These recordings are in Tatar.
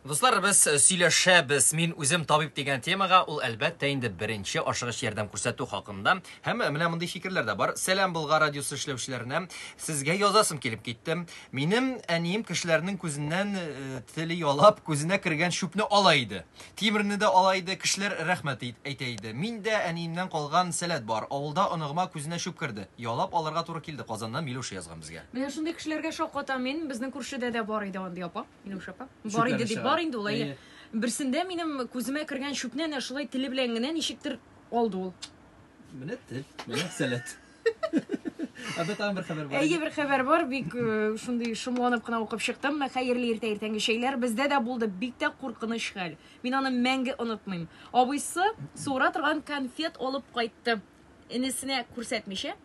Dostlar, biz сөйләшәбез. Мин үзем табиб дигән темага, ул әлбәттә инде беренче ашыгыч ярдәм күрсәтү хакында. Һәм менә мондый фикерләр дә бар. Сәлам Болгар радиосы эшләүчеләренә. Сезгә язасым килеп китте. Минем әнием кешеләрнең күзеннән теле ялап, күзенә кергән шүпне ала иде. Тимерне дә ала иде, кешеләр рәхмәт әйтә иде. Мин дә әниемнән калган сәләт бар. Авылда оныгыма күзенә шүп керде. Ялап алырга туры килде. Казаннан Милуша язган безгә. Менә шундый кешеләргә шакката мин безнең күршедә дә бар иде андый апа. Милуша апа. Бар иде дип бар инде улай. Берсендә минем күземә кергән шүпнән шулай теле белән генә ничектер алды ул. Менә тел, менә сәләт. Абы там бер хәбәр бар. Әйе, бер хәбәр бар, бик шундый шомланып кына укып чыктым. Хәерле иртәнге шәйләр бездә дә булды, бик тә куркыныч хәл. Мин аны мәңге онытмыйм. Абыйсы суыра торган конфет алып кайтты. Инесенә күрсәтмичә.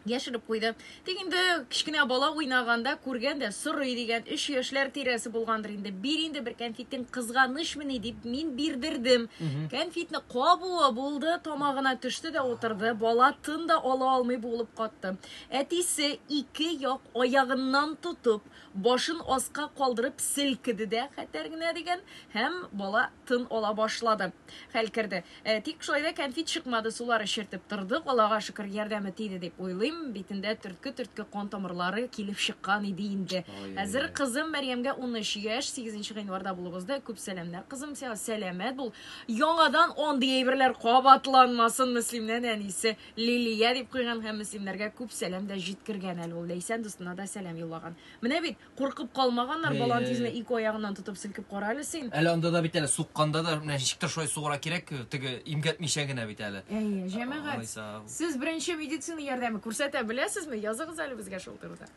Яшырып куйды. Тик инде кичкенә бала уйнаганда күргән дә сорый дигән 3 яшьләр тирәсе булгандыр инде. Бир инде бер конфеттен кызганычмыни дип мин бирдердем. Конфетны кабуы булды, тамагына төште дә утырды. Бала тын да ала алмый булып катты. Әтисе 2 як аягыннан тутып, башын аска калдырып селкеде дә хәтәр генә дигән, һәм бала тын ала башлады. Хәл керде. Тик шулай да конфет чыкмады, сулары чертеп торды. Аллага шөкер ярдәме тиде дип уйлыйм. Битендә төртке кан тамырлары килеп чыккан иде инде. Хәзер кызым Мәрьямгә 13 яшь, 8 гыйнварда булыгызда күп сәламнар. Кызым, сиңа сәламәт бул. Яңадан андый әйберләр кабатланмасын Мөслимнән әнисе Лилия дип куйган һәм мөслимнәргә күп сәлам дә җиткергән әле ул. Ләйсән дустына да сәлам юллаган. Менә бит куркып калмаганнар, балан тизне 2 аягыннан тотып селкеп кара әле син. Әле анда да бит әле сукканда да менә ничектер шулай сугыра кирәк, теге имгәтмичә генә бит әле. Әйе, җәмәгать. Сез беренче медицина ярдәме күрсәтә беләсезме? Языгыз әле безгә шул турыда.